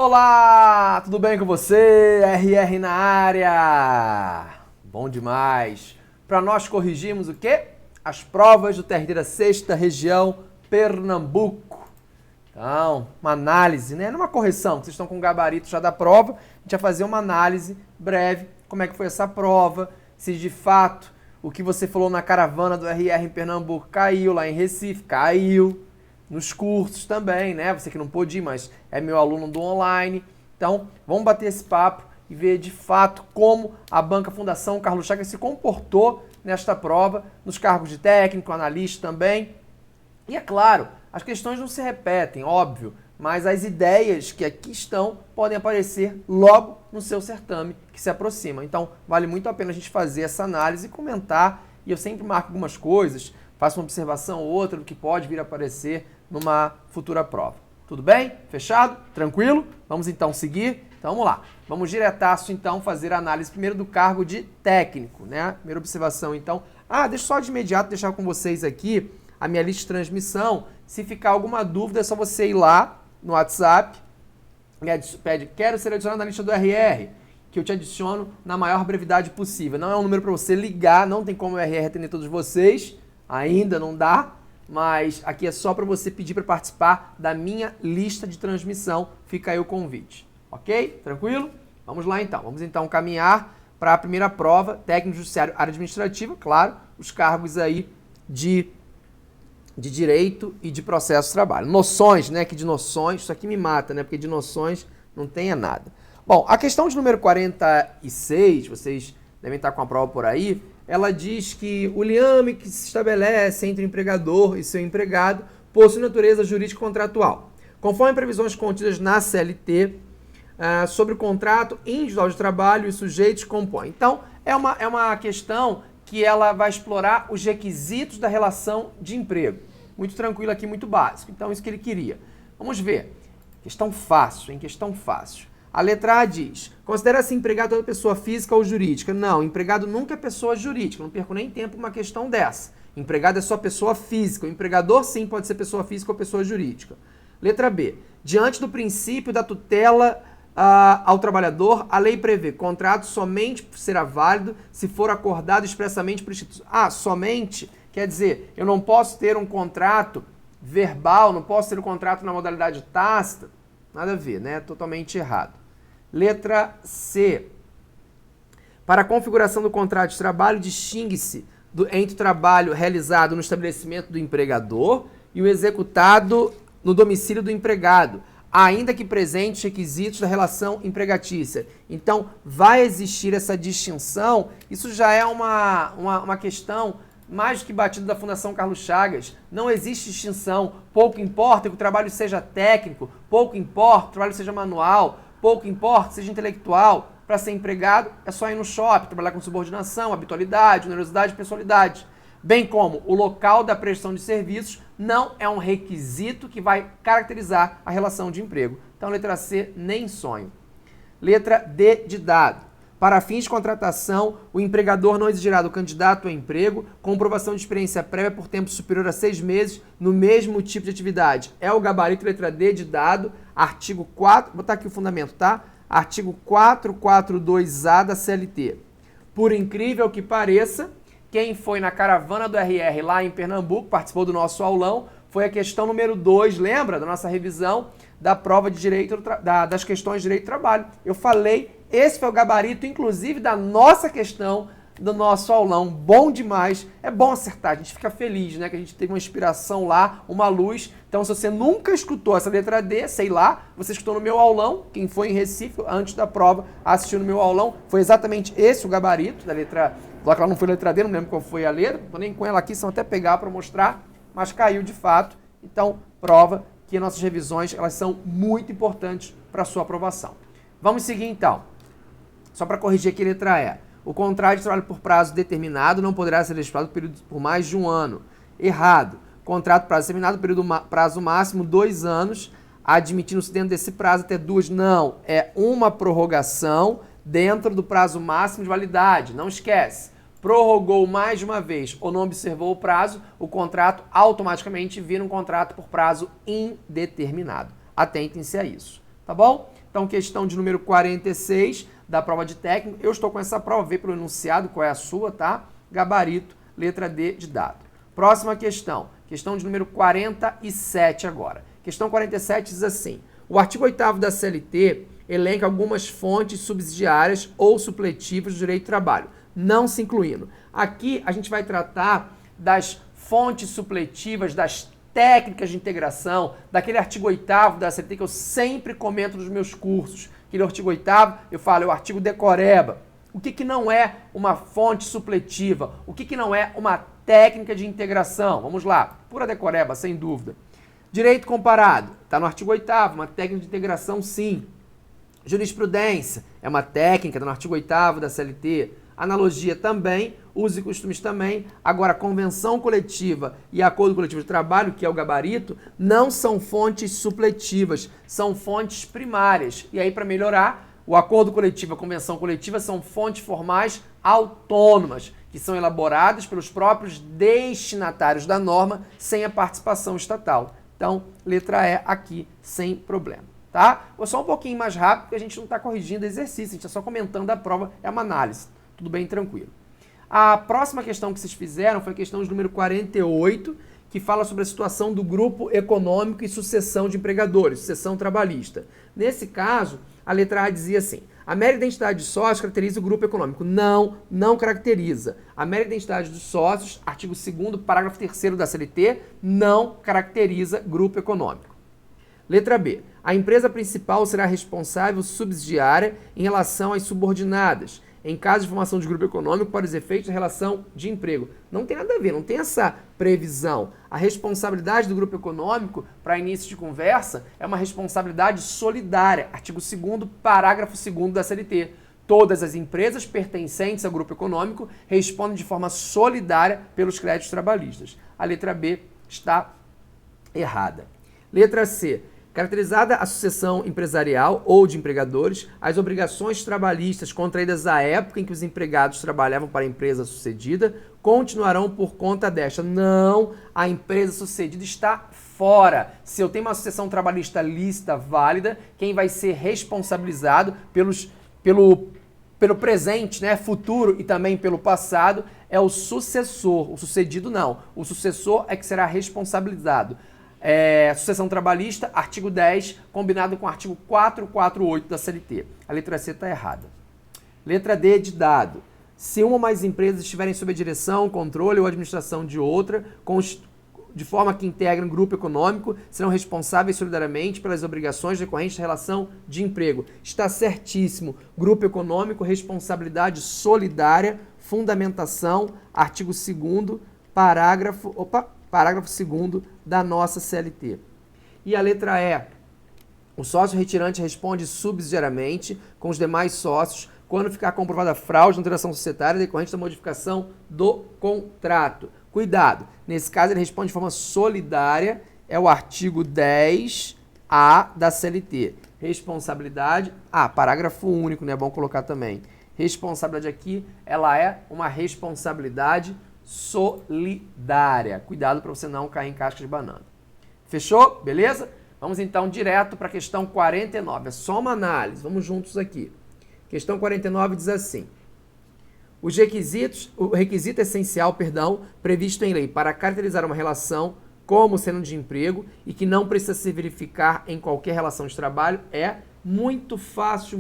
Olá, tudo bem com você? RR na área! Bom demais! Para nós corrigirmos o quê? As provas do Terceira Sexta Região Pernambuco. Então, uma análise, né? Não uma correção, vocês estão com o gabarito já da prova, a gente vai fazer uma análise breve, como é que foi essa prova, se de fato o que você falou na caravana do RR em Pernambuco caiu, lá em Recife, caiu. Nos cursos também, né? Você que não pôde ir, mas é meu aluno do online. Então, vamos bater esse papo e ver de fato como a Banca Fundação Carlos Chagas se comportou nesta prova, nos cargos de técnico, analista também. E é claro, as questões não se repetem, óbvio, mas as ideias que aqui estão podem aparecer logo no seu certame que se aproxima. Então, vale muito a pena a gente fazer essa análise e comentar. E eu sempre marco algumas coisas, faço uma observação ou outra do que pode vir a aparecer numa futura prova. Tudo bem? Fechado? Tranquilo? Vamos então seguir? Então vamos lá. Vamos diretaço então fazer a análise primeiro do cargo de técnico, né? Primeira observação então. Deixa eu só de imediato deixar com vocês aqui a minha lista de transmissão. Se ficar alguma dúvida é só você ir lá no WhatsApp, pede, quero ser adicionado na lista do RR, que eu te adiciono na maior brevidade possível. Não é um número para você ligar, não tem como o RR atender todos vocês, ainda não dá. Mas aqui é só para você pedir para participar da minha lista de transmissão. Fica aí o convite, ok? Tranquilo? Vamos lá então. Vamos então caminhar para a primeira prova, técnico judiciário, área administrativa, claro, os cargos aí de direito e de processo de trabalho. Noções, né? Que de noções, isso aqui me mata, né? Porque de noções não tenha nada. Bom, a questão de número 46, vocês devem estar com a prova por aí, ela diz que o liame que se estabelece entre o empregador e seu empregado possui natureza jurídica contratual. Conforme previsões contidas na CLT, sobre o contrato individual de trabalho e sujeitos compõem. Então, é uma questão que ela vai explorar os requisitos da relação de emprego. Muito tranquilo aqui, muito básico. Então, isso que ele queria. Vamos ver. Questão fácil, hein? Questão fácil. A letra A diz, considera-se empregado toda pessoa física ou jurídica? Não, empregado nunca é pessoa jurídica, não perco nem tempo uma questão dessa. Empregado é só pessoa física, o empregador sim pode ser pessoa física ou pessoa jurídica. Letra B, diante do princípio da tutela ao trabalhador, a lei prevê contrato somente será válido se for acordado expressamente por institutos. Somente quer dizer, eu não posso ter um contrato verbal, não posso ter um contrato na modalidade tácita, nada a ver, né? Totalmente errado. Letra C. Para a configuração do contrato de trabalho, distingue-se entre o trabalho realizado no estabelecimento do empregador e o executado no domicílio do empregado, ainda que presente requisitos da relação empregatícia. Então, vai existir essa distinção. Isso já é uma questão mais do que batida da Fundação Carlos Chagas. Não existe distinção. Pouco importa que o trabalho seja técnico, pouco importa que o trabalho seja manual, pouco importa que seja intelectual. Para ser empregado, é só ir no shopping, trabalhar com subordinação, habitualidade, onerosidade e pessoalidade. Bem como o local da prestação de serviços não é um requisito que vai caracterizar a relação de emprego. Então, letra C, nem sonho. Letra D de dado. Para fins de contratação, o empregador não exigirá do candidato ao emprego comprovação de experiência prévia por tempo superior a 6 meses no mesmo tipo de atividade. É o gabarito, letra D de dado, artigo 4, vou botar aqui o fundamento, tá? Artigo 442A da CLT. Por incrível que pareça, quem foi na caravana do RR lá em Pernambuco, participou do nosso aulão, foi a questão número 2, lembra da nossa revisão da prova de direito das questões de direito do trabalho. Eu falei, esse foi o gabarito, inclusive, da nossa questão do nosso aulão. Bom demais. É bom acertar, a gente fica feliz, né? Que a gente teve uma inspiração lá, uma luz. Então, se você nunca escutou essa letra D, sei lá, você escutou no meu aulão, quem foi em Recife, antes da prova, assistiu no meu aulão, foi exatamente esse o gabarito da letra... Só que ela não foi letra D, não lembro qual foi a letra, não tô nem com ela aqui, só até pegar para mostrar, mas caiu de fato. Então, prova que nossas revisões, elas são muito importantes para a sua aprovação. Vamos seguir então. Só para corrigir aqui a letra E. O contrato de trabalho por prazo determinado não poderá ser efetuado por mais de um ano. Errado. Contrato por prazo determinado, prazo máximo 2 anos, admitindo-se dentro desse prazo até 2. Não, é uma prorrogação dentro do prazo máximo de validade. Não esquece. Prorrogou mais de uma vez ou não observou o prazo, o contrato automaticamente vira um contrato por prazo indeterminado. Atentem-se a isso. Tá bom? Então, questão de número 46 da prova de técnico. Eu estou com essa prova, vê pelo enunciado qual é a sua, tá? Gabarito, letra D de dado. Próxima questão. Questão de número 47 agora. Questão 47 diz assim: o artigo 8º da CLT elenca algumas fontes subsidiárias ou supletivas do direito do trabalho, não se incluindo. Aqui a gente vai tratar das fontes supletivas, das técnicas de integração, daquele artigo 8º da CLT que eu sempre comento nos meus cursos. Aquele artigo 8º, eu falo, é o artigo decoreba. O que não é uma fonte supletiva? O que não é uma técnica de integração? Vamos lá, pura decoreba, sem dúvida. Direito comparado, está no artigo 8º, uma técnica de integração, sim. Jurisprudência, é uma técnica, está no artigo 8º da CLT. Analogia também, usos e costumes também. Agora, convenção coletiva e acordo coletivo de trabalho, que é o gabarito, não são fontes supletivas, são fontes primárias. E aí, para melhorar, o acordo coletivo e a convenção coletiva são fontes formais autônomas, que são elaboradas pelos próprios destinatários da norma, sem a participação estatal. Então, letra E aqui, sem problema. Tá? Vou só um pouquinho mais rápido, porque a gente não está corrigindo exercício, a gente está só comentando a prova, é uma análise. Tudo bem, tranquilo. A próxima questão que vocês fizeram foi a questão de número 48, que fala sobre a situação do grupo econômico e sucessão de empregadores, sucessão trabalhista. Nesse caso, a letra A dizia assim: a mera identidade de sócios caracteriza o grupo econômico. Não caracteriza. A mera identidade dos sócios, artigo 2º, parágrafo 3º da CLT, não caracteriza grupo econômico. Letra B. A empresa principal será responsável subsidiária em relação às subordinadas, em caso de formação de grupo econômico para os efeitos da relação de emprego. Não tem nada a ver, não tem essa previsão. A responsabilidade do grupo econômico, para início de conversa, é uma responsabilidade solidária. Artigo 2º, parágrafo 2º da CLT. Todas as empresas pertencentes ao grupo econômico respondem de forma solidária pelos créditos trabalhistas. A letra B está errada. Letra C. Caracterizada a sucessão empresarial ou de empregadores, as obrigações trabalhistas contraídas à época em que os empregados trabalhavam para a empresa sucedida continuarão por conta desta. Não, a empresa sucedida está fora. Se eu tenho uma sucessão trabalhista lícita, válida, quem vai ser responsabilizado pelo presente, né, futuro e também pelo passado é o sucessor. O sucedido não. O sucessor é que será responsabilizado. Sucessão trabalhista, artigo 10, combinado com o artigo 448 da CLT. A letra C está errada. Letra D de dado. Se uma ou mais empresas estiverem sob a direção, controle ou administração de outra, de forma que integram grupo econômico, serão responsáveis solidariamente pelas obrigações decorrentes da relação de emprego. Está certíssimo. Grupo econômico, responsabilidade solidária, fundamentação, artigo 2º, parágrafo 2º da nossa CLT. E a letra E. O sócio retirante responde subsidiariamente com os demais sócios quando ficar comprovada fraude na alteração societária decorrente da modificação do contrato. Cuidado, nesse caso ele responde de forma solidária, é o artigo 10A da CLT. Responsabilidade, parágrafo único, né? É bom colocar também. Responsabilidade aqui, ela é uma responsabilidade solidária. Cuidado para você não cair em casca de banana. Fechou? Beleza? Vamos então direto para a questão 49. É só uma análise. Vamos juntos aqui. Questão 49 diz assim: o requisito essencial, previsto em lei para caracterizar uma relação como sendo de emprego e que não precisa se verificar em qualquer relação de trabalho é muito fácil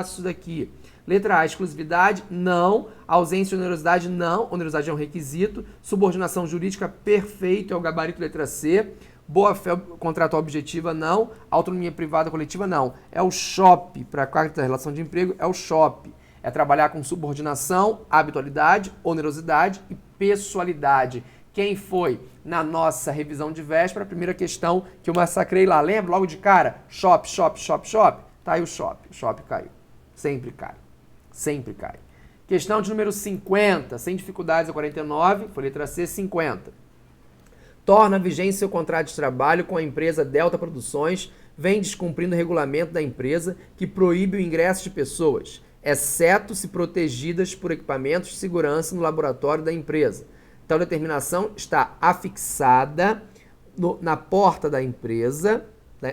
isso daqui. Letra A, exclusividade, não. Ausência de onerosidade, não. Onerosidade é um requisito. Subordinação jurídica, perfeito, é o gabarito letra C. Boa-fé contratual objetiva, não. Autonomia privada coletiva, não. É o SHOP, para a quarta relação de emprego, é o SHOP. É trabalhar com subordinação, habitualidade, onerosidade e pessoalidade. Quem foi na nossa revisão de véspera, a primeira questão que eu massacrei lá, lembra? Logo de cara, SHOP. Tá aí o SHOP. O SHOP caiu. Sempre cai. Sempre cai. Questão de número 50, sem dificuldades, a 49, foi letra C, 50. Torna a vigência seu contrato de trabalho com a empresa Delta Produções, vem descumprindo o regulamento da empresa que proíbe o ingresso de pessoas, exceto se protegidas por equipamentos de segurança no laboratório da empresa. Tal determinação está afixada na porta da empresa,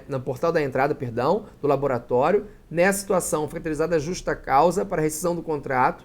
no portal da entrada, perdão, do laboratório. Nessa situação, foi caracterizada a justa causa para a rescisão do contrato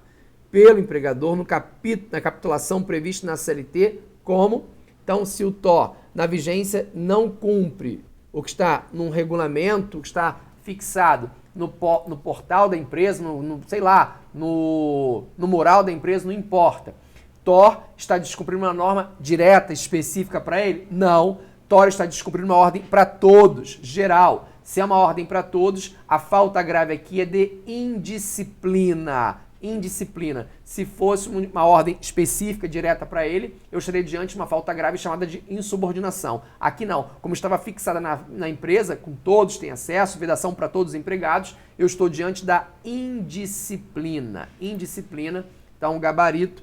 pelo empregador na capitulação prevista na CLT, como? Então, se o TO, na vigência, não cumpre o que está num regulamento, o que está fixado no portal da empresa, sei lá, no mural da empresa, não importa. TOR está descumprindo uma norma direta, específica para ele? Não. TOR está descumprindo uma ordem para todos, geral. Se é uma ordem para todos, a falta grave aqui é de indisciplina. Indisciplina. Se fosse uma ordem específica, direta para ele, eu estaria diante de uma falta grave chamada de insubordinação. Aqui não. Como estava fixada na empresa, com todos têm acesso, vedação para todos os empregados, eu estou diante da indisciplina. Indisciplina. Então, o gabarito,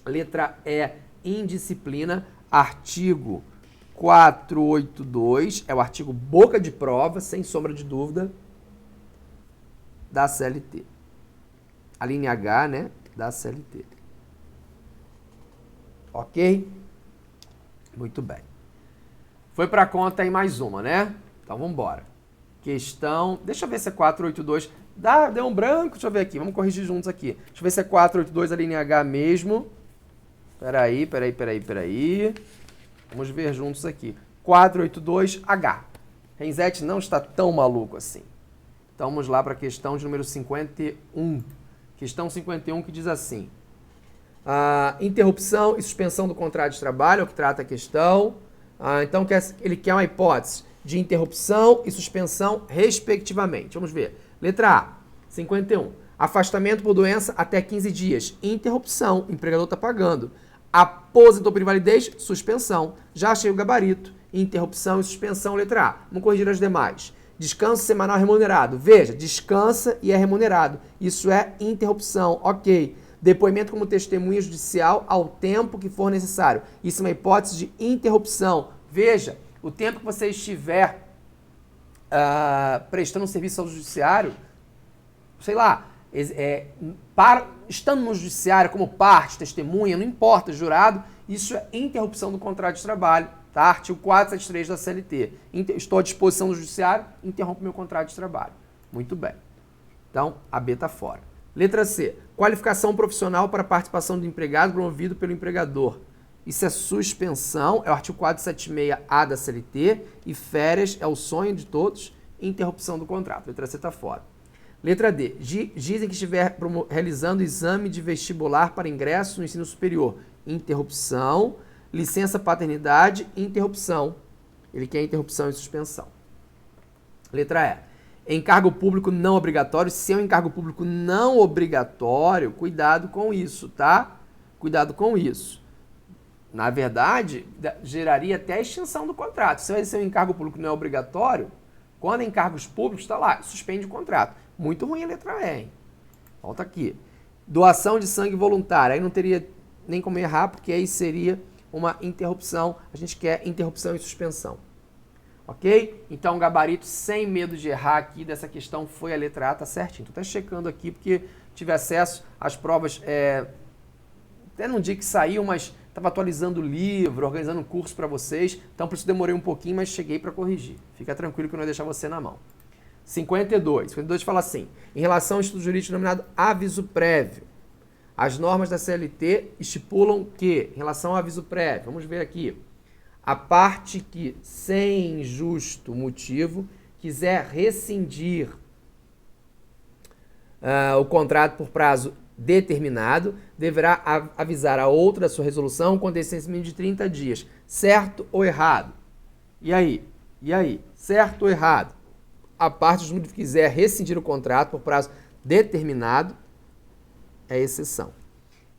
letra E, indisciplina, artigo 482, é o artigo boca de prova, sem sombra de dúvida, da CLT. A linha H, né, da CLT. Ok? Muito bem. Foi para conta aí mais uma, né? Então, vamos embora. Questão... Deixa eu ver se é 482. Deu um branco? Deixa eu ver aqui. Vamos corrigir juntos aqui. Deixa eu ver se é 482 a linha H mesmo. Peraí. Vamos ver juntos aqui. 482H. Renzetti não está tão maluco assim. Então, vamos lá para a questão de número 51. Questão 51 que diz assim. Interrupção e suspensão do contrato de trabalho, é o que trata a questão. Então, ele quer uma hipótese de interrupção e suspensão, respectivamente. Vamos ver. Letra A, 51. Afastamento por doença até 15 dias. Interrupção, o empregador está pagando. Aposentou por invalidez, suspensão. Já achei o gabarito. Interrupção e suspensão, letra A. Vamos corrigir as demais. Descanso semanal remunerado. Veja, descansa e é remunerado. Isso é interrupção. Ok. Depoimento como testemunha judicial ao tempo que for necessário. Isso é uma hipótese de interrupção. Veja, o tempo que você estiver prestando um serviço ao judiciário, sei lá, estando no judiciário como parte, testemunha, não importa, jurado, isso é interrupção do contrato de trabalho. Tá? Artigo 473 da CLT. Estou à disposição do judiciário, interrompo meu contrato de trabalho. Muito bem. Então, a B está fora. Letra C. Qualificação profissional para participação do empregado promovido pelo empregador. Isso é suspensão, é o artigo 476A da CLT, e férias é o sonho de todos, interrupção do contrato. Letra C está fora. Letra D. Dizem que estiver realizando exame de vestibular para ingresso no ensino superior. Interrupção. Licença paternidade, interrupção. Ele quer interrupção e suspensão. Letra E. Encargo público não obrigatório. Se é um encargo público não obrigatório, cuidado com isso, tá? Cuidado com isso. Na verdade, geraria até a extinção do contrato. Se vai ser um encargo público não é obrigatório, quando é encargos públicos, está lá, suspende o contrato. Muito ruim a letra E, hein? Volta aqui. Doação de sangue voluntária. Aí não teria nem como errar, porque aí seria uma interrupção. A gente quer interrupção e suspensão. Ok? Então, gabarito, sem medo de errar aqui dessa questão, foi a letra A, tá certinho. Estou até checando aqui, porque tive acesso às provas, até num dia que saiu, mas estava atualizando o livro, organizando um curso para vocês, então por isso demorei um pouquinho, mas cheguei para corrigir. Fica tranquilo que eu não vou deixar você na mão. 52 fala assim, em relação ao instituto jurídico denominado aviso prévio, as normas da CLT estipulam que, em relação ao aviso prévio, vamos ver aqui, a parte que, sem justo motivo, quiser rescindir o contrato por prazo determinado, deverá avisar a outra da sua resolução com descendimento de 30 dias. Certo ou errado? E aí? Certo ou errado? A parte que quiser rescindir o contrato por prazo determinado é exceção.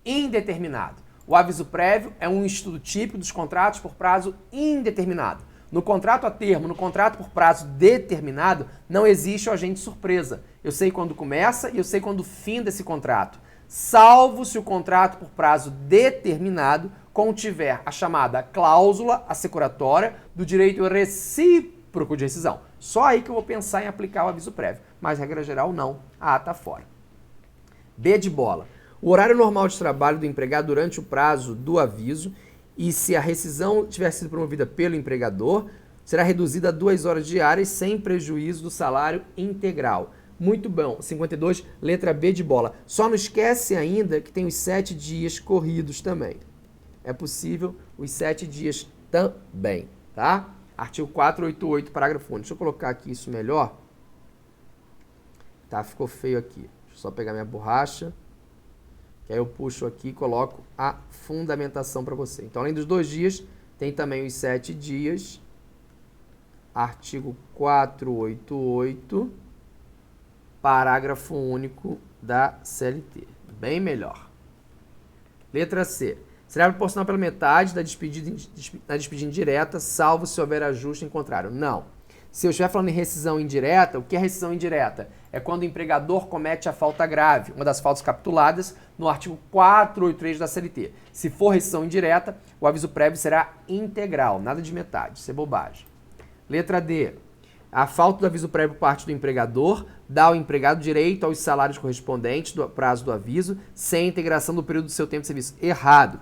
Indeterminado. O aviso prévio é um estudo típico dos contratos por prazo indeterminado. No contrato a termo, no contrato por prazo determinado, não existe o agente surpresa. Eu sei quando começa e eu sei quando finda esse contrato. Salvo se o contrato por prazo determinado contiver a chamada cláusula assecuratória do direito recíproco de rescisão. Só aí que eu vou pensar em aplicar o aviso prévio. Mas, regra geral, não. A está fora. B de bola. O horário normal de trabalho do empregado durante o prazo do aviso e se a rescisão tiver sido promovida pelo empregador, será reduzida a 2 horas diárias sem prejuízo do salário integral. Muito bom. 52, letra B de bola. Só não esquece ainda que tem os 7 dias corridos também. É possível os 7 dias também, tá? Artigo 488, parágrafo único. Deixa eu colocar aqui isso melhor. Tá, ficou feio aqui. Deixa eu só pegar minha borracha. Que aí eu puxo aqui e coloco a fundamentação para você. Então, além dos 2 dias, tem também os 7 dias. Artigo 488, parágrafo único da CLT. Bem melhor. Letra C. Será proporcional pela metade da despedida indireta, salvo se houver ajuste em contrário. Não. Se eu estiver falando em rescisão indireta, o que é rescisão indireta? É quando o empregador comete a falta grave, uma das faltas capituladas no artigo 483 da CLT. Se for rescisão indireta, o aviso prévio será integral, nada de metade, isso é bobagem. Letra D. A falta do aviso prévio por parte do empregador dá ao empregado direito aos salários correspondentes do prazo do aviso, sem a integração do período do seu tempo de serviço. Errado.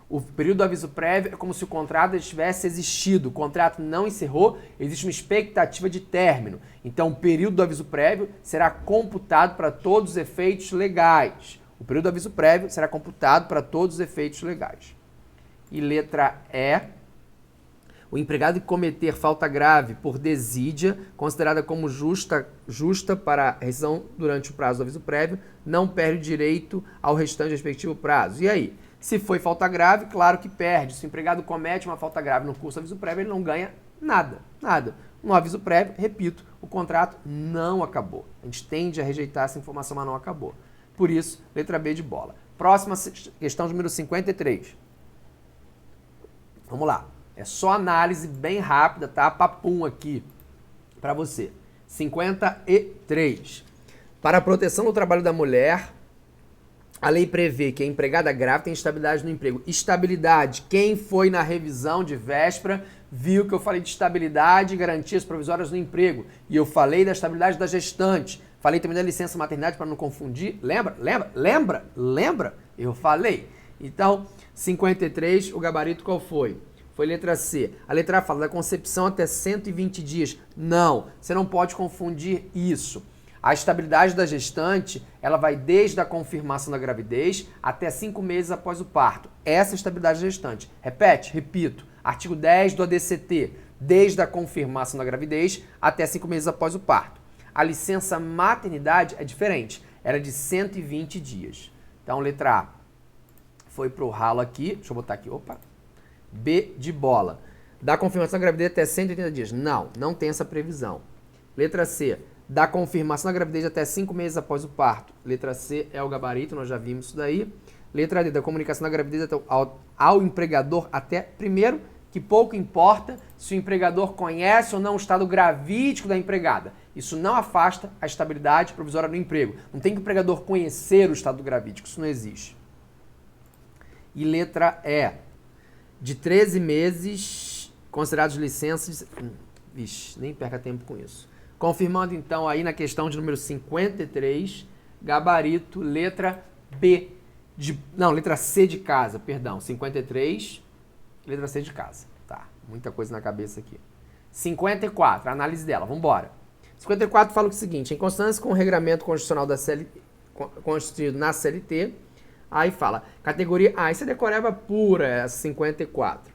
O período do aviso prévio é como se o contrato tivesse existido. O contrato não encerrou, existe uma expectativa de término. Então, o período do aviso prévio será computado para todos os efeitos legais. O período do aviso prévio será computado para todos os efeitos legais. E letra E. O empregado que cometer falta grave por desídia, considerada como justa para a rescisão durante o prazo do aviso prévio, não perde direito ao restante do respectivo prazo. E aí? Se foi falta grave, claro que perde. Se o empregado comete uma falta grave no curso do aviso prévio, ele não ganha nada, nada. No aviso prévio, repito, o contrato não acabou. A gente tende a rejeitar essa informação, mas não acabou. Por isso, letra B de bola. Próxima questão número 53. Vamos lá. É só análise bem rápida, tá? Papum aqui para você. 53. Para a proteção do trabalho da mulher, a lei prevê que a empregada grávida tem estabilidade no emprego. Estabilidade. Quem foi na revisão de véspera viu que eu falei de estabilidade e garantias provisórias no emprego. E eu falei da estabilidade da gestante. Falei também da licença maternidade para não confundir. Lembra? Eu falei. Então, 53, o gabarito qual foi? Foi letra C. A letra A fala da concepção até 120 dias. Não, você não pode confundir isso. A estabilidade da gestante, ela vai desde a confirmação da gravidez até 5 meses após o parto. Essa é a estabilidade da gestante. Repito. Artigo 10 do ADCT, desde a confirmação da gravidez até 5 meses após o parto. A licença maternidade é diferente. Era de 120 dias. Então, letra A foi pro ralo aqui. Deixa eu botar aqui. B de bola. Da confirmação da gravidez até 180 dias. Não tem essa previsão. Letra C. Da confirmação da gravidez até 5 meses após o parto. Letra C é o gabarito, nós já vimos isso daí. Letra D, da comunicação da gravidez ao empregador até, primeiro, que pouco importa se o empregador conhece ou não o estado gravídico da empregada. Isso não afasta a estabilidade provisória do emprego. Não tem que o empregador conhecer o estado gravídico, isso não existe. E letra E, de 13 meses considerados licenças... Vixe, nem perca tempo com isso. Confirmando, então, aí na questão de número 53, gabarito, letra B. Letra C de casa, perdão. 53, letra C de casa. Tá, muita coisa na cabeça aqui. 54, a análise dela, vamos embora. 54 fala o seguinte, em consonância com o regramento constitucional da CLT, constituído na CLT, aí fala, categoria... isso é decoreba pura, essa 54.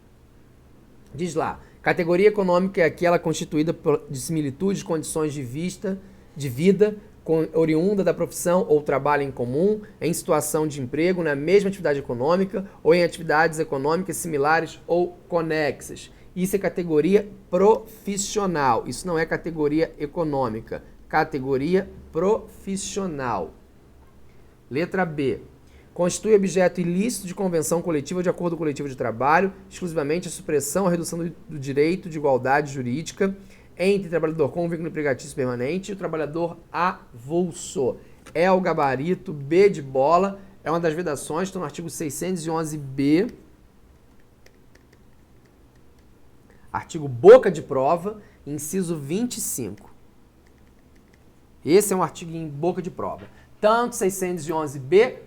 Diz lá, categoria econômica é aquela constituída de similitudes, condições de vida, oriunda da profissão ou trabalho em comum, em situação de emprego, na mesma atividade econômica ou em atividades econômicas similares ou conexas. Isso é categoria profissional, isso não é categoria econômica. Categoria profissional. Letra B. Constitui objeto ilícito de convenção coletiva de acordo coletivo de trabalho, exclusivamente a supressão ou redução do direito de igualdade jurídica entre trabalhador com vínculo empregatício permanente e o trabalhador avulso. É o gabarito B de bola, é uma das vedações, está no artigo 611b, artigo boca de prova, inciso 25. Esse é um artigo em boca de prova. Tanto 611b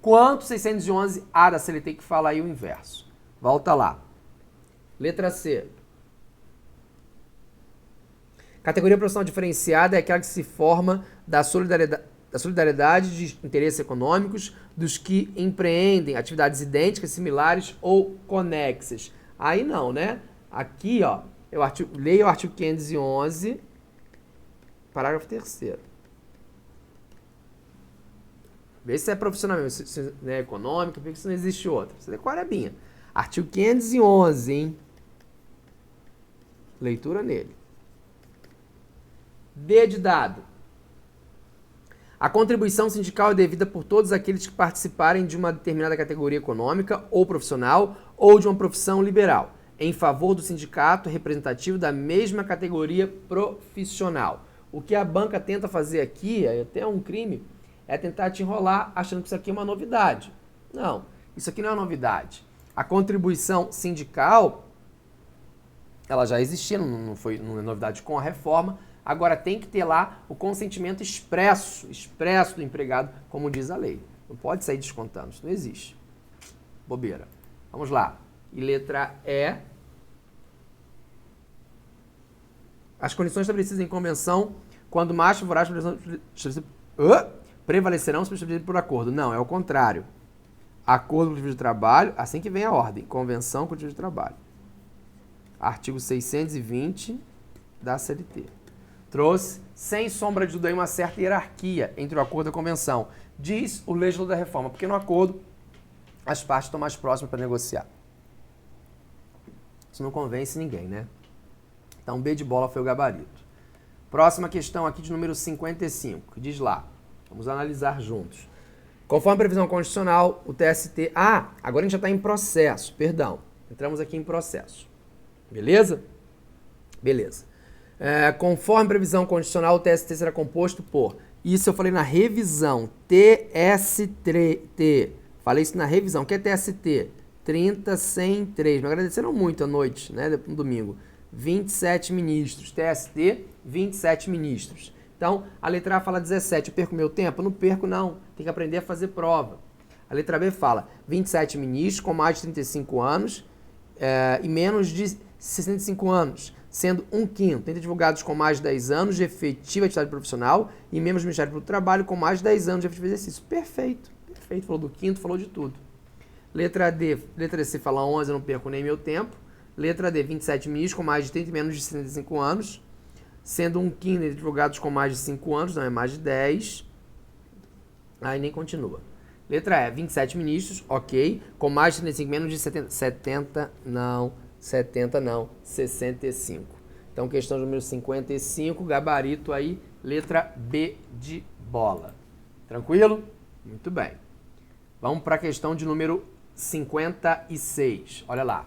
quanto 611A da CLT que fala aí o inverso. Volta lá. Letra C. Categoria profissional diferenciada é aquela que se forma da solidariedade de interesses econômicos dos que empreendem atividades idênticas, similares ou conexas. Aí não, né? Aqui, ó, eu leio o artigo 511, parágrafo 3º. Vê se é profissional mesmo, se é econômico, vê se não existe outra. Você decora a minha. Artigo 511, hein? Leitura nele. D de dado. A contribuição sindical é devida por todos aqueles que participarem de uma determinada categoria econômica ou profissional ou de uma profissão liberal, em favor do sindicato representativo da mesma categoria profissional. O que a banca tenta fazer aqui, é até um crime, é tentar te enrolar achando que isso aqui é uma novidade. Não, isso aqui não é novidade. A contribuição sindical, ela já existia, não é novidade com a reforma. Agora tem que ter lá o consentimento expresso do empregado, como diz a lei. Não pode sair descontando, isso não existe. Bobeira. Vamos lá. E letra E. As condições estabelecidas em convenção, quando mais favoráveis prevalecerão se estabelecidas por acordo. Não, é o contrário. Acordo coletivo de trabalho, assim que vem a ordem. Convenção coletiva de trabalho. Artigo 620 da CLT. Trouxe, sem sombra de dúvida, uma certa hierarquia entre o acordo e a convenção. Diz o legislador da reforma, porque no acordo as partes estão mais próximas para negociar. Isso não convence ninguém, né? Então, B de bola foi o gabarito. Próxima questão aqui de número 55, que diz lá. Vamos analisar juntos. Conforme a previsão constitucional, o TST... agora a gente já está em processo, perdão. Entramos aqui em processo. Beleza? Beleza. Conforme a previsão constitucional, o TST será composto por... Isso eu falei na revisão. TST. Falei isso na revisão. O que é TST? 30.103. Me agradeceram muito à noite, né? No domingo. 27 ministros. TST, 27 ministros. Então, a letra A fala 17. Eu perco meu tempo? Eu não perco, não. Tem que aprender a fazer prova. A letra B fala 27 ministros com mais de 35 anos e menos de 65 anos, sendo 1/5, 30 advogados com mais de 10 anos de efetiva atividade profissional e membros do Ministério do Trabalho com mais de 10 anos de efetivo exercício. Perfeito, perfeito. Falou do quinto, falou de tudo. Letra D se fala 11, eu não perco nem meu tempo. Letra D, 27 ministros com mais de 30 e menos de 65 anos, sendo 1/5 de advogados com mais de 5 anos, não é mais de 10. Aí nem continua. Letra E, 27 ministros, ok, com mais de 35, menos de 70 não. 65. Então, questão número 55, gabarito aí, letra B de bola. Tranquilo? Muito bem. Vamos para a questão de número 56. Olha lá.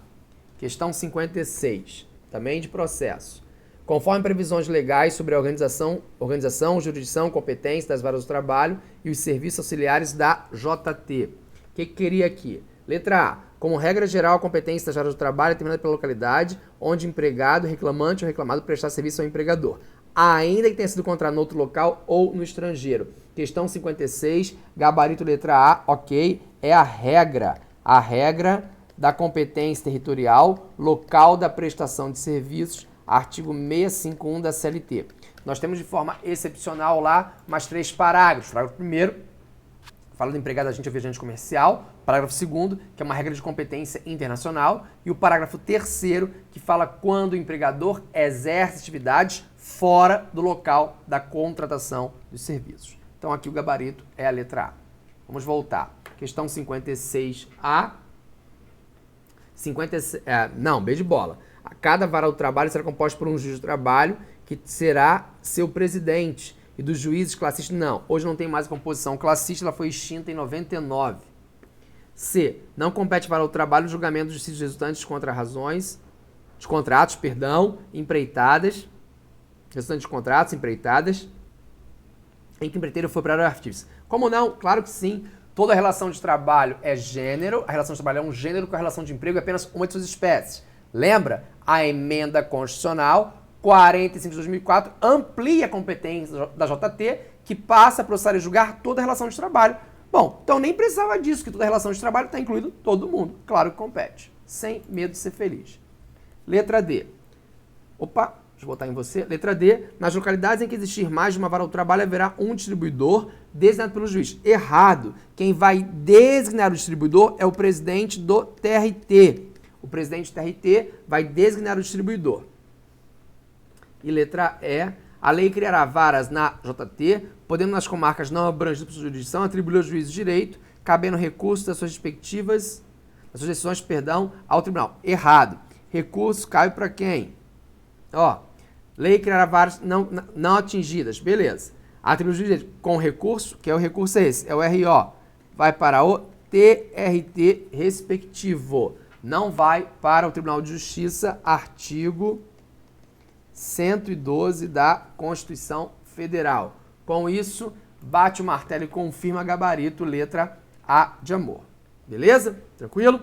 Questão 56, também de processo. Conforme previsões legais sobre a organização, jurisdição, competência das varas do trabalho e os serviços auxiliares da JT. O que queria aqui? Letra A. Como regra geral, a competência das varas do trabalho é determinada pela localidade onde o empregado, reclamante ou reclamado prestar serviço ao empregador, ainda que tenha sido contratado em outro local ou no estrangeiro. Questão 56, gabarito letra A, ok, é a regra da competência territorial, local da prestação de serviços, artigo 651 da CLT. Nós temos de forma excepcional lá mais 3 parágrafos. Parágrafo primeiro fala do empregado, agente ou viajante comercial. Parágrafo 2º, que é uma regra de competência internacional. E o parágrafo 3º, que fala quando o empregador exerce atividades fora do local da contratação dos serviços. Então aqui o gabarito é a letra A. Vamos voltar. Questão 56A. B de bola. Cada vara do trabalho será composta por um juiz do trabalho, que será seu presidente. E dos juízes classistas, não. Hoje não tem mais a composição classista, ela foi extinta em 99. C. Não compete para o trabalho o julgamento dos dissídios resultantes de contratos, empreitadas, resultantes de contratos, empreitadas, em que o empreiteiro foi para o artífice. Como não? Claro que sim. Toda relação de trabalho é gênero, a relação de trabalho é um gênero, com a relação de emprego é apenas uma de suas espécies. Lembra? A emenda constitucional 45 de 2004 amplia a competência da JT, que passa a processar e julgar toda a relação de trabalho. Bom, então nem precisava disso, que toda a relação de trabalho está incluído todo mundo. Claro que compete. Sem medo de ser feliz. Letra D. Opa, Deixa eu botar em você. Letra D. Nas localidades em que existir mais de uma vara do trabalho, haverá um distribuidor designado pelo juiz. Errado. Quem vai designar o distribuidor é o presidente do TRT. O presidente do TRT vai designar o distribuidor. E letra E. A lei criará varas na JT, podendo nas comarcas não abrangidas por jurisdição atribuir ao juiz o direito, cabendo recurso das suas decisões, ao tribunal. Errado. Recurso cai para quem? Ó, lei criará varas não atingidas. Beleza. Atribuir o direito com recurso, que é o recurso é esse, é o RO. Vai para o TRT respectivo. Não vai para o Tribunal de Justiça, artigo 112 da Constituição Federal. Com isso, bate o martelo e confirma gabarito, letra A de amor. Beleza? Tranquilo?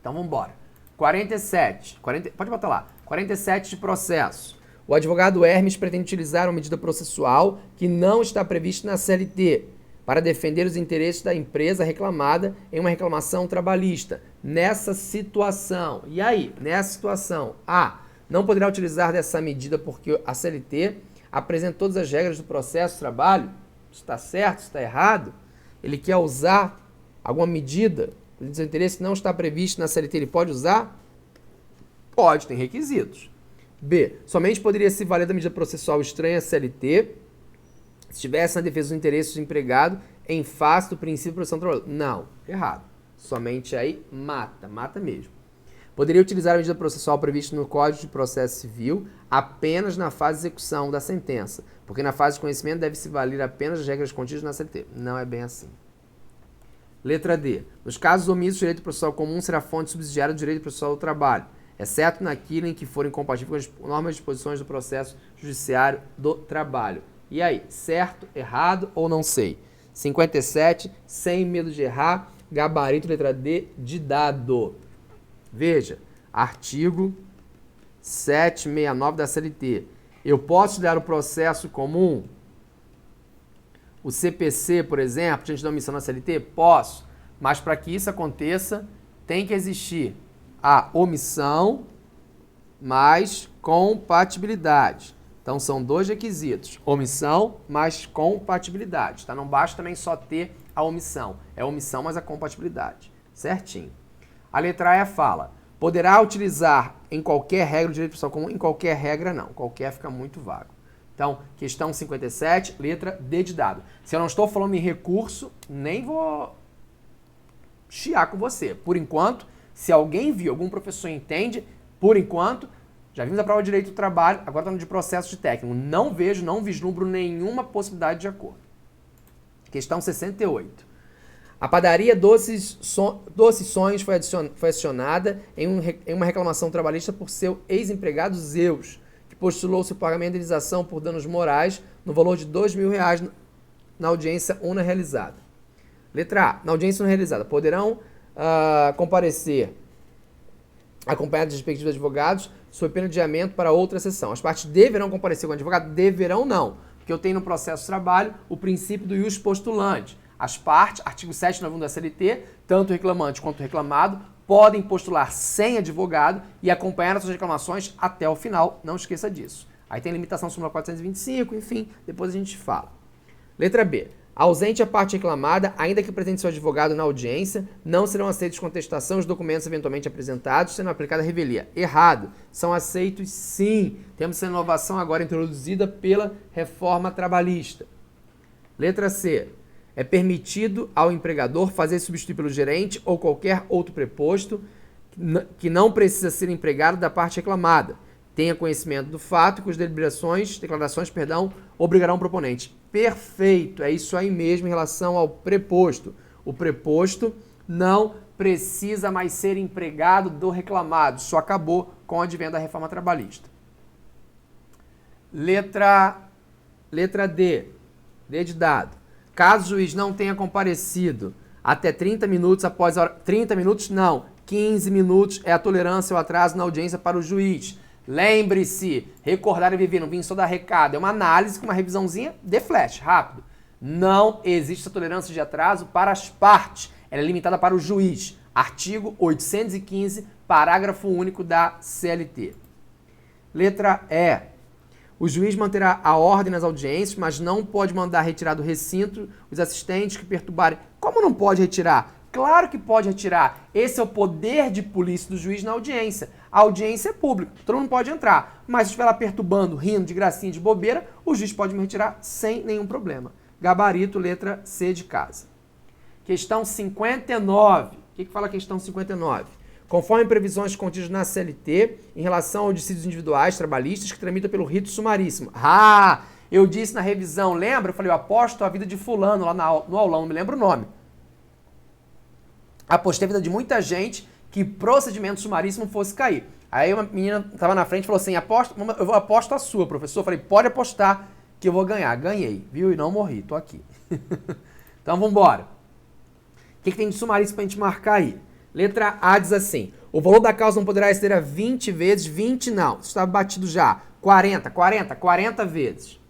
Então vamos embora. 47. Pode botar lá. 47 de processo. O advogado Hermes pretende utilizar uma medida processual que não está prevista na CLT para defender os interesses da empresa reclamada em uma reclamação trabalhista. Nessa situação. E aí? Nessa situação. A. Não poderá utilizar dessa medida porque a CLT apresenta todas as regras do processo de trabalho. Está certo? Está errado? Ele quer usar alguma medida de seu interesse que não está prevista na CLT. Ele pode usar? Pode, tem requisitos. B. Somente poderia se valer da medida processual estranha à CLT se estivesse na defesa dos interesses do empregado em face do princípio de proteção do trabalhador. Não, errado. Somente aí mata mesmo. Poderia utilizar a medida processual prevista no Código de Processo Civil apenas na fase de execução da sentença, porque na fase de conhecimento deve-se valer apenas as regras contidas na CLT. Não é bem assim. Letra D. Nos casos omissos, o direito processual comum será fonte subsidiária do direito processual do trabalho, exceto naquilo em que forem compatíveis com as normas e disposições do processo judiciário do trabalho. E aí, certo, errado ou não sei? 57, sem medo de errar, gabarito letra D de dado. Veja, artigo 769 da CLT. Eu posso dar o processo comum? O CPC, por exemplo, diante da omissão na CLT? Posso. Mas para que isso aconteça, tem que existir a omissão mais compatibilidade. Então, são dois requisitos. Omissão mais compatibilidade. Tá? Não basta também só ter a omissão. É a omissão mais a compatibilidade. Certinho. A letra E fala, poderá utilizar em qualquer regra o direito processual comum? Em qualquer regra, não. Qualquer fica muito vago. Então, questão 57, letra D de dado. Se eu não estou falando em recurso, nem vou chiar com você. Por enquanto, se alguém viu, algum professor entende, por enquanto, já vimos a prova de direito do trabalho, agora estamos de processo de técnico. Não vejo, não vislumbro nenhuma possibilidade de acordo. Questão 68. A padaria Doces Sonhos foi acionada em uma reclamação trabalhista por seu ex-empregado Zeus, que postulou seu pagamento de indenização por danos morais no valor de R$2.000 na audiência una realizada. Letra A. Na audiência una realizada, poderão comparecer acompanhados de respectivos advogados sob pena de adiamento para outra sessão. As partes deverão comparecer com o advogado? Deverão não, porque eu tenho no processo de trabalho o princípio do ius postulante. As partes, artigo 791 da CLT, tanto o reclamante quanto o reclamado, podem postular sem advogado e acompanhar as suas reclamações até o final. Não esqueça disso. Aí tem limitação súmula 425, enfim, depois a gente fala. Letra B. Ausente a parte reclamada, ainda que apresente seu advogado na audiência, não serão aceitos contestação os documentos eventualmente apresentados, sendo aplicada a revelia. Errado. São aceitos sim. Temos essa inovação agora introduzida pela reforma trabalhista. Letra C. É permitido ao empregador fazer substituir pelo gerente ou qualquer outro preposto que não precisa ser empregado da parte reclamada. Tenha conhecimento do fato que as declarações, obrigarão o proponente. Perfeito, é isso aí mesmo em relação ao preposto. O preposto não precisa mais ser empregado do reclamado, só acabou com o advento da reforma trabalhista. Letra D, D de dado. Caso o juiz não tenha comparecido até 30 minutos após a hora... 30 minutos não, 15 minutos é a tolerância ou atraso na audiência para o juiz. Lembre-se, recordar e viver, não vim só dar recado, é uma análise com uma revisãozinha de flash, rápido. Não existe essa tolerância de atraso para as partes, ela é limitada para o juiz. Artigo 815, parágrafo único da CLT. Letra E. O juiz manterá a ordem nas audiências, mas não pode mandar retirar do recinto os assistentes que perturbarem. Como não pode retirar? Claro que pode retirar. Esse é o poder de polícia do juiz na audiência. A audiência é pública, todo mundo pode entrar. Mas se estiver lá perturbando, rindo de gracinha, de bobeira, o juiz pode me retirar sem nenhum problema. Gabarito, letra C de casa. Questão 59. O que fala a questão 59? Conforme previsões contidas na CLT, em relação aos dissídios individuais trabalhistas que tramitam pelo rito sumaríssimo. Ah, eu disse na revisão, lembra? Eu falei, eu aposto a vida de fulano lá no aulão, não me lembro o nome. Apostei a vida de muita gente que procedimento sumaríssimo fosse cair. Aí uma menina estava na frente e falou assim, eu aposto a sua, professor. Eu falei, pode apostar que eu vou ganhar. Ganhei, viu? E não morri, tô aqui. Então vamos embora. O que tem de sumaríssimo pra gente marcar aí? Letra A diz assim, o valor da causa não poderá exceder a 20 vezes, 20 não, isso está batido já, 40 vezes.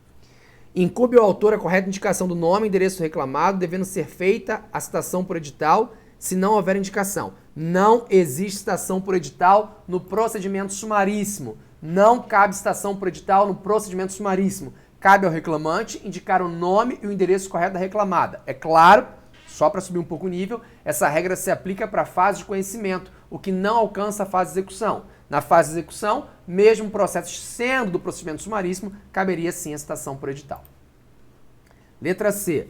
Incumbe ao autor a correta indicação do nome e endereço reclamado, devendo ser feita a citação por edital, se não houver indicação. Não existe citação por edital no procedimento sumaríssimo. Não cabe citação por edital no procedimento sumaríssimo. Cabe ao reclamante indicar o nome e o endereço correto da reclamada. É claro, só para subir um pouco o nível, essa regra se aplica para a fase de conhecimento, o que não alcança a fase de execução. Na fase de execução, mesmo o processo sendo do procedimento sumaríssimo, caberia sim a citação por edital. Letra C.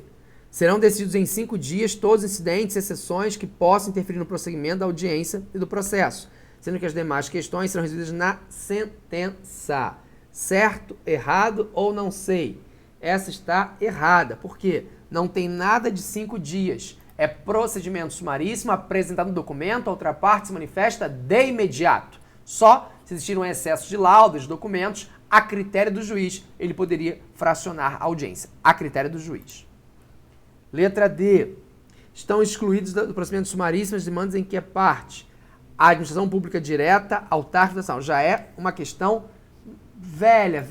Serão decididos em 5 dias todos os incidentes e exceções que possam interferir no prosseguimento da audiência e do processo, sendo que as demais questões serão resolvidas na sentença. Certo, errado ou não sei? Essa está errada. Por quê? Não tem nada de 5 dias. É procedimento sumaríssimo, apresentado no documento, a outra parte se manifesta de imediato. Só se existir um excesso de laudos, de documentos, a critério do juiz, ele poderia fracionar a audiência. A critério do juiz. Letra D. Estão excluídos do procedimento sumaríssimo as demandas em que é parte a administração pública direta, autárquica, já é uma questão velha.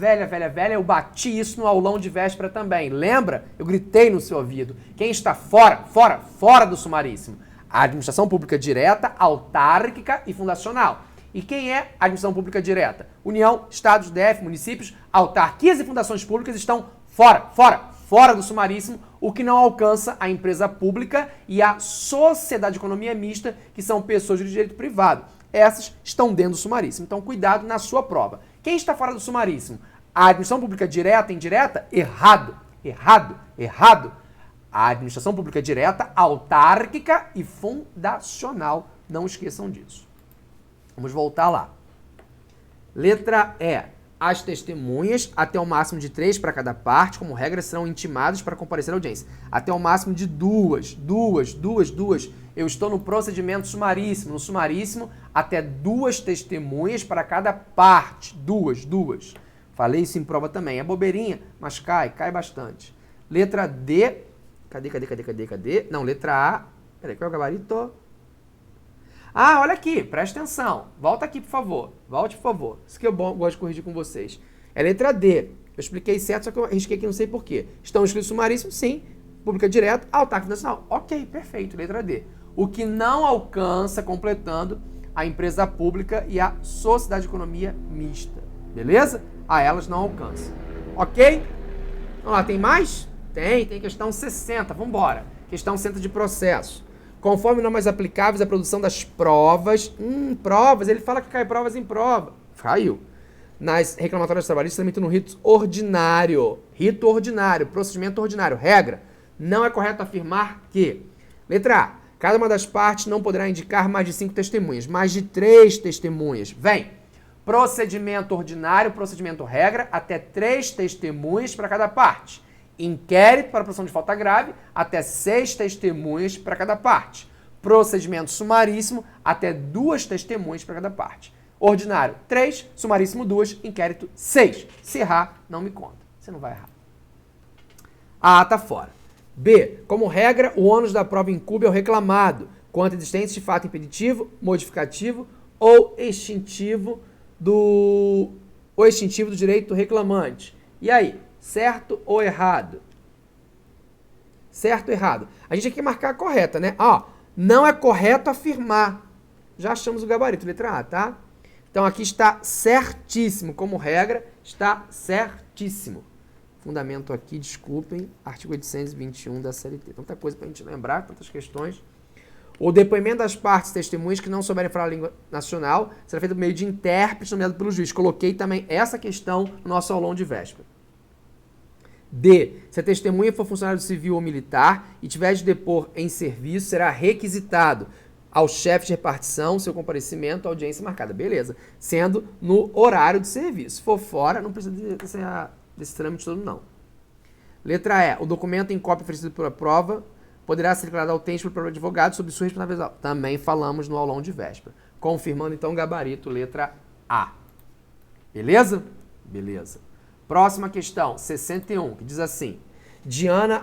Eu bati isso no aulão de véspera também. Lembra? Eu gritei no seu ouvido. Quem está fora do sumaríssimo? A administração pública direta, autárquica e fundacional. E quem é a administração pública direta? União, estados, DF, municípios, autarquias e fundações públicas estão fora do sumaríssimo, o que não alcança a empresa pública e a sociedade de economia mista, que são pessoas de direito privado. Essas estão dentro do sumaríssimo. Então, cuidado na sua prova. Quem está fora do sumaríssimo? A administração pública direta e indireta? Errado. A administração pública direta, autárquica e fundacional. Não esqueçam disso. Vamos voltar lá. Letra E. As testemunhas, até o máximo de 3 para cada parte, como regra, serão intimadas para comparecer à audiência. Até o máximo de duas. Eu estou no procedimento sumaríssimo. No sumaríssimo, até 2 testemunhas para cada parte. Duas. Falei isso em prova também. É bobeirinha, mas cai bastante. Letra D. Cadê? Não, letra A. Peraí, qual é o gabarito? Ah, olha aqui, presta atenção. Volta aqui, por favor. Volte, por favor. Isso que eu gosto de corrigir com vocês. É letra D. Eu expliquei certo, só que eu risquei aqui, não sei porquê. Estão escritos sumaríssimo? Sim. Pública direta, autárquica nacional. Ok, perfeito, letra D. O que não alcança, completando, a empresa pública e a sociedade de economia mista. Beleza? A elas não alcança. Ok? Vamos lá, tem mais? Tem questão 60. Vamos embora. Questão 60 de processo. Conforme normas aplicáveis à produção das provas. Provas, ele fala que cai provas em prova. Caiu. Nas reclamatórias trabalhistas, tramitam no rito ordinário. Rito ordinário, procedimento ordinário. Regra, não é correto afirmar que... Letra A. Cada uma das partes não poderá indicar mais de 5 testemunhas. Mais de 3 testemunhas. Vem. Procedimento ordinário, procedimento regra, até 3 testemunhas para cada parte. Inquérito para produção de falta grave, até 6 testemunhas para cada parte. Procedimento sumaríssimo, até 2 testemunhas para cada parte. Ordinário, 3. Sumaríssimo, 2. Inquérito, 6. Se errar, não me conta. Você não vai errar. A tá fora. B. Como regra, o ônus da prova incumbe ao reclamado, quanto à existência de fato impeditivo, modificativo ou extintivo do direito do reclamante. E aí? Certo ou errado? Certo ou errado? A gente tem que marcar a correta, né? Não é correto afirmar. Já achamos o gabarito, letra A, tá? Então aqui está certíssimo, como regra, está certíssimo. Fundamento aqui, desculpem, artigo 821 da CLT. Tanta coisa para a gente lembrar, tantas questões. O depoimento das partes testemunhas que não souberem falar a língua nacional será feito por meio de intérprete nomeado pelo juiz. Coloquei também essa questão no nosso aulão de véspera. D. Se a testemunha for funcionário civil ou militar e tiver de depor em serviço, será requisitado ao chefe de repartição seu comparecimento à audiência marcada. Beleza. Sendo no horário de serviço. Se for fora, não precisa desse trâmite todo, não. Letra E. O documento em cópia oferecido pela prova poderá ser declarado autêntico pelo advogado sob sua responsabilidade. Também falamos no aulão de véspera. Confirmando, então, o gabarito, letra A. Beleza? Beleza. Próxima questão, 61, que diz assim. Diana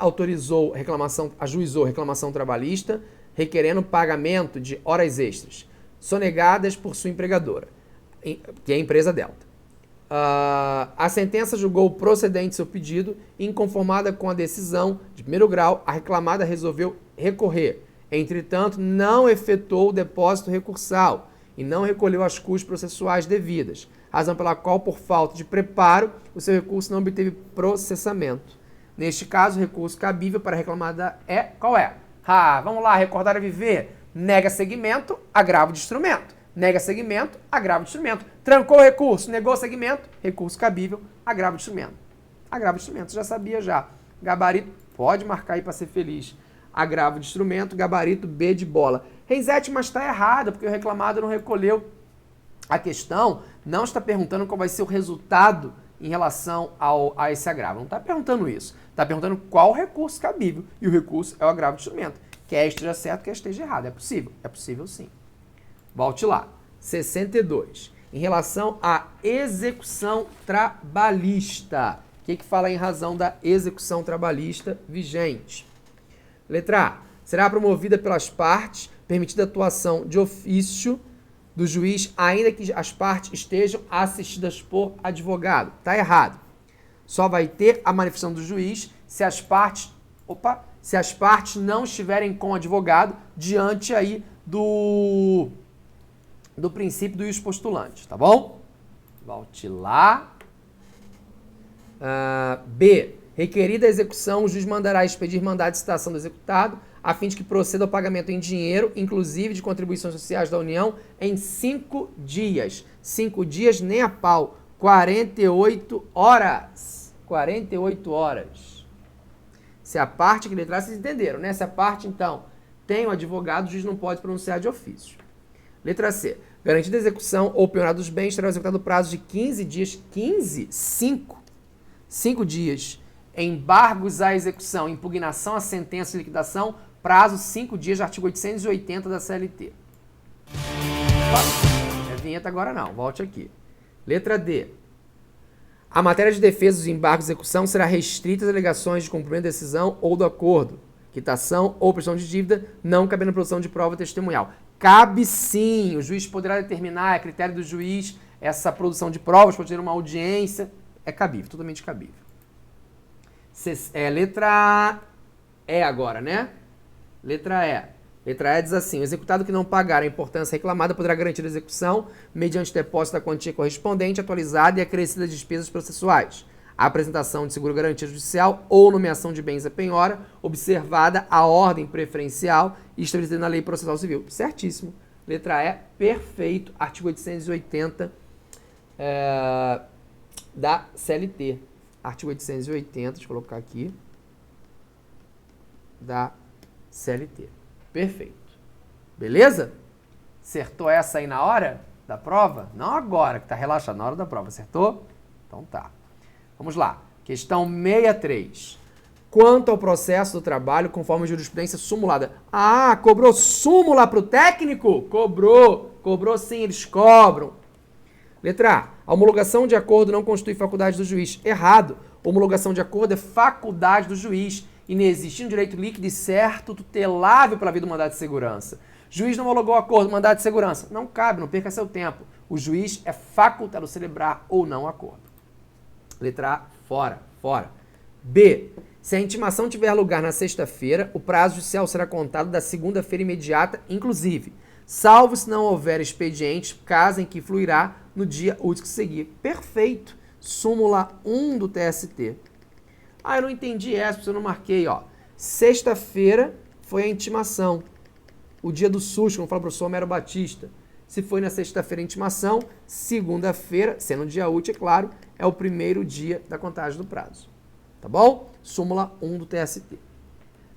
ajuizou reclamação trabalhista requerendo pagamento de horas extras sonegadas por sua empregadora, que é a empresa Delta. A sentença julgou procedente seu pedido e, inconformada com a decisão de primeiro grau, a reclamada resolveu recorrer. Entretanto, não efetuou o depósito recursal e não recolheu as custas processuais devidas, razão pela qual, por falta de preparo, o seu recurso não obteve processamento. Neste caso, o recurso cabível para a reclamada é... Qual é? Vamos lá, recordar a viver. Nega segmento, agravo de instrumento. Nega segmento, agravo de instrumento. Trancou o recurso, negou segmento, recurso cabível, agravo de instrumento. Agravo de instrumento, já sabia já. Gabarito, pode marcar aí para ser feliz. Agravo de instrumento, gabarito B de bola. Reisete, mas está errado, porque o reclamado não recolheu. A questão não está perguntando qual vai ser o resultado em relação a esse agravo. Não está perguntando isso. Está perguntando qual recurso cabível. E o recurso é o agravo de instrumento. Quer esteja certo, quer esteja errado. É possível? É possível sim. Volte lá. 62. Em relação à execução trabalhista. O que fala em razão da execução trabalhista vigente? Letra A. Será promovida pelas partes, permitida a atuação de ofício do juiz, ainda que as partes estejam assistidas por advogado. Está errado. Só vai ter a manifestação do juiz se as partes não estiverem com advogado diante aí do princípio do ius postulante, tá bom? Volte lá. B. Requerida a execução, o juiz mandará expedir mandado de citação do executado, a fim de que proceda ao pagamento em dinheiro, inclusive de contribuições sociais da União, em 5 dias. 5 dias nem a pau. 48 horas. 48 horas. Se a parte que letrar, vocês entenderam, né? Se a parte, então, tem um advogado, o juiz não pode pronunciar de ofício. Letra C. Garantida a execução ou penhorado dos bens, será executado no prazo de 15 dias. 15? 5 dias. Embargos à execução, impugnação à sentença de liquidação, prazo 5 dias, artigo 880 da CLT. Não é vinheta agora não, volte aqui. Letra D. A matéria de defesa dos embargos de execução será restrita às alegações de cumprimento da decisão ou do acordo, quitação ou prestação de dívida, não cabendo produção de prova testemunhal. Cabe sim, o juiz poderá determinar, é critério do juiz, essa produção de provas, pode ter uma audiência, é cabível, totalmente cabível. Letra E agora, né? Letra E. Letra E diz assim, o executado que não pagar a importância reclamada poderá garantir a execução mediante depósito da quantia correspondente, atualizada e acrescida de despesas processuais. A apresentação de seguro garantia judicial ou nomeação de bens a penhora, observada a ordem preferencial e estabelecida na Lei Processual Civil. Certíssimo. Letra E, perfeito. Artigo 880 da CLT. Artigo 880, deixa eu colocar aqui, da CLT. Perfeito. Beleza? Acertou essa aí na hora da prova? Não agora, que está relaxado, na hora da prova. Acertou? Então tá. Vamos lá. Questão 63. Quanto ao processo do trabalho, conforme a jurisprudência sumulada. Cobrou súmula para o técnico? Cobrou. Cobrou sim, eles cobram. Letra A. A homologação de acordo não constitui faculdade do juiz. Errado. Homologação de acordo é faculdade do juiz. Inexistindo direito líquido e certo, tutelável pela via do mandado de segurança. Juiz não homologou acordo, mandado de segurança. Não cabe, não perca seu tempo. O juiz é facultado a celebrar ou não acordo. Letra A, fora. B. Se a intimação tiver lugar na sexta-feira, o prazo judicial será contado da segunda-feira imediata, inclusive. salvo se não houver expediente, caso em que fluirá no dia útil que seguir. Perfeito. Súmula 1 do TST. Ah, eu não entendi essa, porque eu não marquei, ó. Sexta-feira foi a intimação. O dia do SUS, como fala o professor Homero Batista. Se foi na sexta-feira a intimação, segunda-feira, sendo um dia útil, é claro, é o primeiro dia da contagem do prazo. Tá bom? Súmula 1 do TST.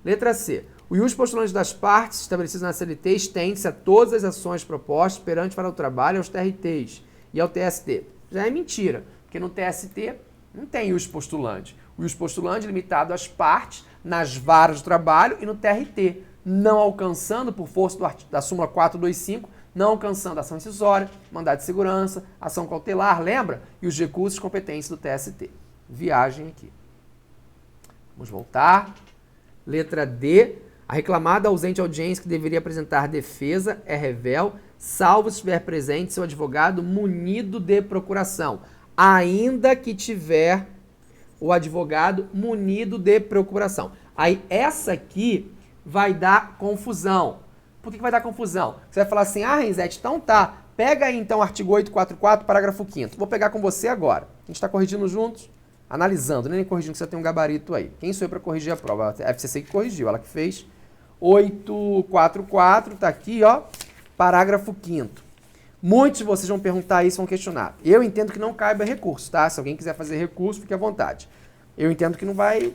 Letra C. O ius postulantes das partes estabelecidos na CLT estende-se a todas as ações propostas perante para o trabalho aos TRTs e ao TST. Já é mentira, porque no TST não tem ius postulante. O ius postulante é limitado às partes, nas varas do trabalho e no TRT, não alcançando, por força da súmula 425, não alcançando ação incisória, mandado de segurança, ação cautelar, lembra? E os recursos competentes do TST. Viagem aqui. Vamos voltar. Letra D. A reclamada ausente audiência que deveria apresentar defesa é revel, salvo se estiver presente seu advogado munido de procuração. Ainda que tiver o advogado munido de procuração. Aí essa aqui vai dar confusão. Por que vai dar confusão? Você vai falar assim, ah, Renzetti, então tá, pega aí então o artigo 844, parágrafo 5º. Vou pegar com você agora. A gente está corrigindo juntos, analisando, nem corrigindo que você tem um gabarito aí. Quem sou eu para corrigir a prova? A FCC que corrigiu, ela que fez. 844, tá aqui, ó, parágrafo 5º. Muitos de vocês vão perguntar isso, vão questionar. Eu entendo que não caiba recurso, tá? Se alguém quiser fazer recurso, fique à vontade. Eu entendo que não vai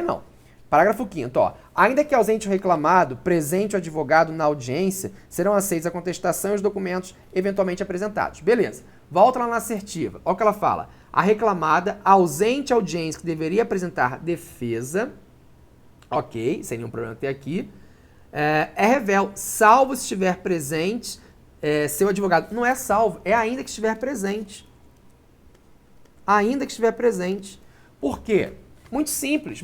não. Parágrafo 5º, ó. Ainda que ausente o reclamado, presente o advogado na audiência, serão aceitos a contestação e os documentos eventualmente apresentados. Beleza. Volta lá na assertiva. Olha o que ela fala. A reclamada, ausente a audiência que deveria apresentar defesa, ok, sem nenhum problema até aqui, é revel, salvo se estiver presente seu advogado. Não é salvo, é ainda que estiver presente. Ainda que estiver presente. Por quê? Muito simples,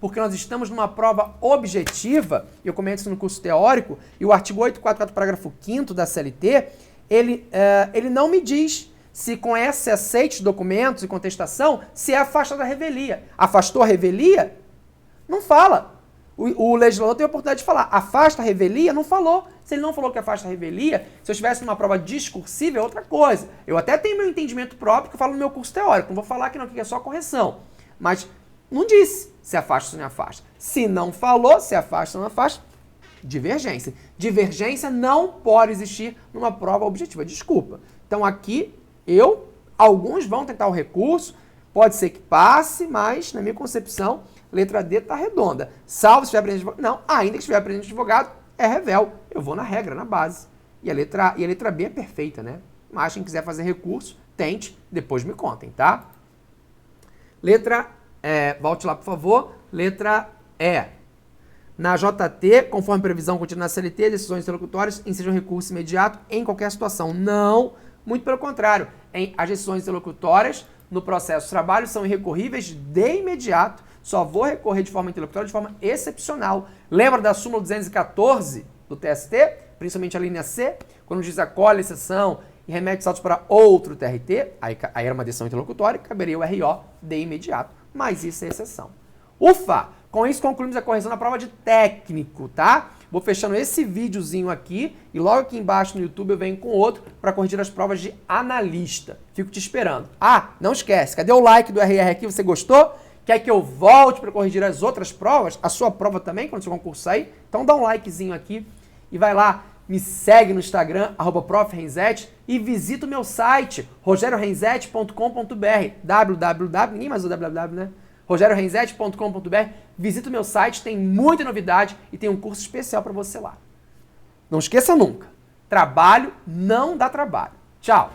porque nós estamos numa prova objetiva, e eu comento isso no curso teórico, e o artigo 844, parágrafo 5º da CLT, ele não me diz se com esse aceite de documentos e contestação, se é afastada a revelia. Afastou a revelia? Não fala. O legislador tem a oportunidade de falar. Afasta a revelia? Não falou. Se ele não falou que afasta a revelia, se eu estivesse numa prova discursiva, é outra coisa. Eu até tenho meu entendimento próprio que eu falo no meu curso teórico. Não vou falar que não, que é só correção. Mas não disse se afasta ou não afasta. Se não falou, se afasta ou não afasta, divergência. Divergência não pode existir numa prova objetiva. Desculpa. Então aqui, alguns vão tentar o recurso, pode ser que passe, mas na minha concepção, letra D está redonda. Salvo se estiver presente advogado. Não, ainda que estiver presente advogado, é revel. Eu vou na regra, na base. E a letra B é perfeita, né? Mas quem quiser fazer recurso, tente, depois me contem, tá? Volte lá, por favor. Letra E. Na JT, conforme previsão contida na CLT, decisões interlocutórias ensejam recurso imediato em qualquer situação. Não, muito pelo contrário. As decisões interlocutórias no processo de trabalho são irrecorríveis de imediato. Só vou recorrer de forma interlocutória de forma excepcional. Lembra da súmula 214 do TST? Principalmente a linha C, quando diz acolhe a exceção e remete saltos para outro TRT, aí era uma decisão interlocutória, caberia o RO de imediato. Mas isso é exceção. Ufa! Com isso concluímos a correção da prova de técnico, tá? Vou fechando esse videozinho aqui e logo aqui embaixo no YouTube eu venho com outro para corrigir as provas de analista. Fico te esperando. Ah, não esquece, cadê o like do RR aqui? Você gostou? Quer que eu volte para corrigir as outras provas? A sua prova também, quando o seu concurso sair? Então dá um likezinho aqui e vai lá, me segue no Instagram, @profrenzetti, e visita o meu site, rogeriorenzetti.com.br, www, ninguém mais usa www, né? rogeriorenzetti.com.br, visita o meu site, tem muita novidade e tem um curso especial para você lá. Não esqueça nunca, trabalho não dá trabalho. Tchau!